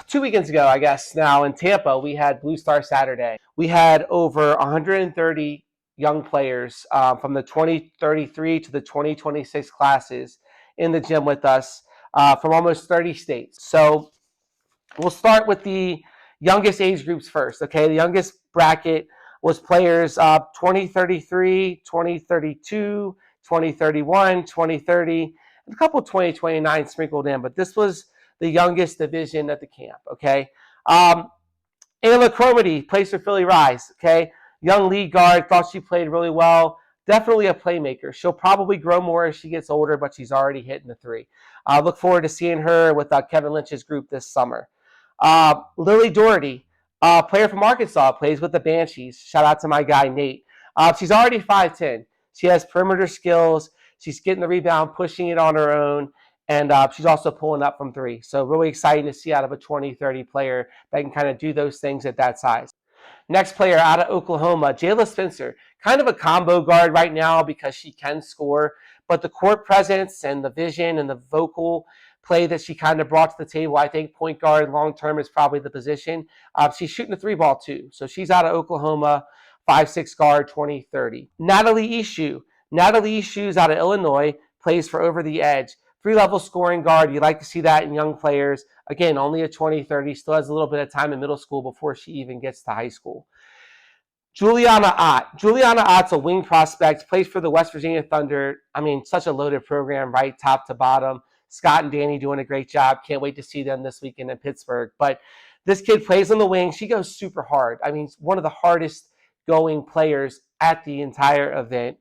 2 weekends ago, I guess now in Tampa, we had Blue Star Saturday. We had over 130 young players from the 2033 to the 2026 classes in the gym with us from almost 30 states. So we'll start with the youngest age groups first. Okay, the youngest bracket was players 2033, 2032, 2031, 2030, and a couple 2029 sprinkled in, but this was the youngest division at the camp. Okay, Ayla Cromedy plays for Philly Rise. Okay, young lead guard, thought she played really well. Definitely a playmaker. She'll probably grow more as she gets older, but she's already hitting the three. Look forward to seeing her with Kevin Lynch's group this summer. Lily Doherty, player from Arkansas, plays with the Banshees. Shout out to my guy, Nate. She's already 5'10". She has perimeter skills. She's getting the rebound, pushing it on her own, and she's also pulling up from three. So really exciting to see out of a 20-30 player that can kind of do those things at that size. Next player out of Oklahoma, Jayla Spencer. Kind of a combo guard right now because she can score, but the court presence and the vision and the vocal play that she kind of brought to the table, I think point guard long-term is probably the position. She's shooting the three ball too. So she's out of Oklahoma, 5'6" guard, 20-30. Natalie Ishu. Natalie Ishu's out of Illinois, plays for Over the Edge. Three-level scoring guard. You like to see that in young players. Again, only a 20-30. Still has a little bit of time in middle school before she even gets to high school. Juliana Ott. Juliana Ott's a wing prospect, plays for the West Virginia Thunder. I mean, such a loaded program, right, top to bottom. Scott and Danny doing a great job. Can't wait to see them this weekend in Pittsburgh. But this kid plays on the wing. She goes super hard. I mean, one of the hardest going players at the entire event.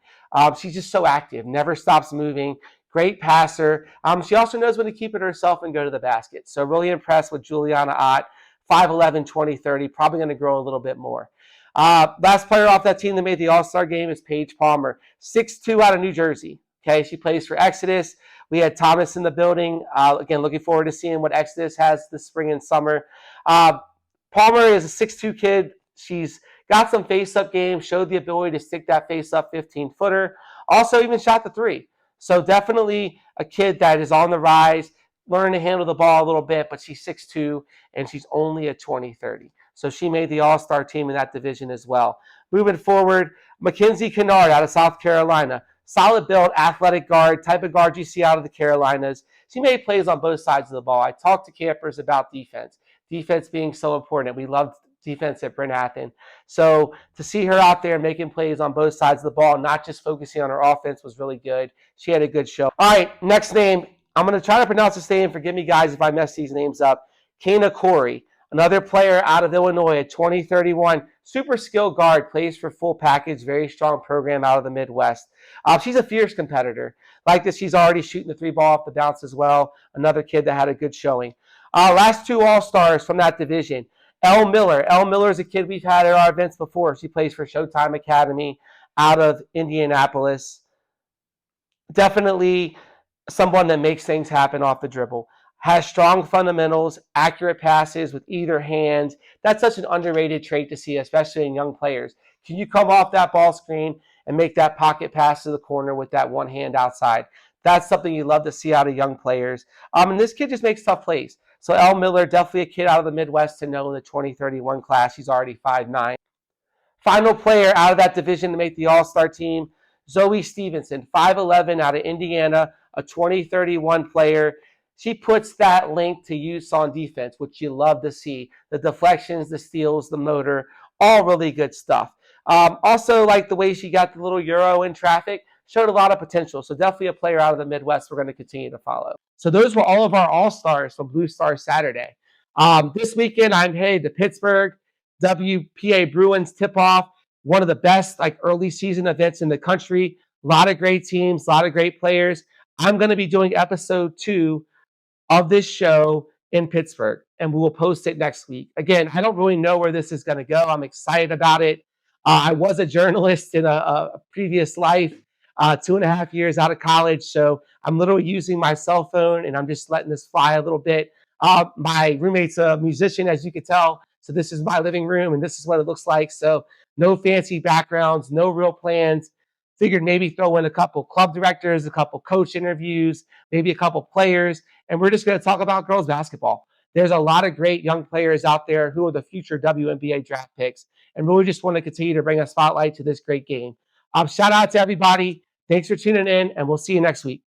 She's just so active, never stops moving. Great passer. She also knows when to keep it herself and go to the basket. So really impressed with Juliana Ott, 5'11", 20-30, probably going to grow a little bit more. Last player off that team that made the All-Star game is Paige Palmer, 6'2" out of New Jersey. Okay, she plays for Exodus. We had Thomas in the building. Again, looking forward to seeing what Exodus has this spring and summer. Palmer is a 6'2" kid. She's got some face-up game, showed the ability to stick that face-up 15-footer. Also even shot the three. So definitely a kid that is on the rise, learning to handle the ball a little bit, but she's 6'2", and she's only a 20-30. So she made the All-Star team in that division as well. Moving forward, Mackenzie Kennard out of South Carolina. Solid build, athletic guard, type of guard you see out of the Carolinas. She made plays on both sides of the ball. I talked to campers about defense. Defense being so important. We loved defense at Bryn Athyn. So to see her out there making plays on both sides of the ball, not just focusing on her offense, was really good. She had a good show. All right, next name. I'm going to try to pronounce this name. Forgive me, guys, if I mess these names up. Kana Corey, another player out of Illinois at 20-31. Super skilled guard, plays for Full Package, very strong program out of the Midwest. She's a fierce competitor. Like this, she's already shooting the three ball off the bounce as well. Another kid that had a good showing. Last two All-Stars from that division. Elle Miller. Elle Miller is a kid we've had at our events before. She plays for Showtime Academy out of Indianapolis. Definitely someone that makes things happen off the dribble. Has strong fundamentals, accurate passes with either hand. That's such an underrated trait to see, especially in young players. Can you come off that ball screen and make that pocket pass to the corner with that one hand outside? That's something you love to see out of young players. And this kid just makes tough plays. So Elle Miller, definitely a kid out of the Midwest to know in the 20-31 class. She's already 5'9". Final player out of that division to make the All-Star team, Zoe Stevenson, 5'11", out of Indiana, a 20-31 player. She puts that link to use on defense, which you love to see. The deflections, the steals, the motor, all really good stuff. Also, like the way she got the little Euro in traffic, showed a lot of potential. So definitely a player out of the Midwest we're going to continue to follow. So those were all of our All-Stars from Blue Star Saturday. This weekend, I'm headed to Pittsburgh, WPA Bruins tip-off, one of the best early season events in the country. A lot of great teams, a lot of great players. I'm going to be doing episode 2 of this show in Pittsburgh, and we will post it next week. Again, I don't really know where this is going to go. I'm excited about it. I was a journalist in a previous life, 2.5 years out of college, so I'm literally using my cell phone, and I'm just letting this fly a little bit. My roommate's a musician, as you can tell, so this is my living room, and this is what it looks like. So no fancy backgrounds, no real plans. Figured maybe throw in a couple club directors, a couple coach interviews, maybe a couple players, and we're just going to talk about girls basketball. There's a lot of great young players out there who are the future WNBA draft picks, and really just want to continue to bring a spotlight to this great game. Shout out to everybody. Thanks for tuning in, and we'll see you next week.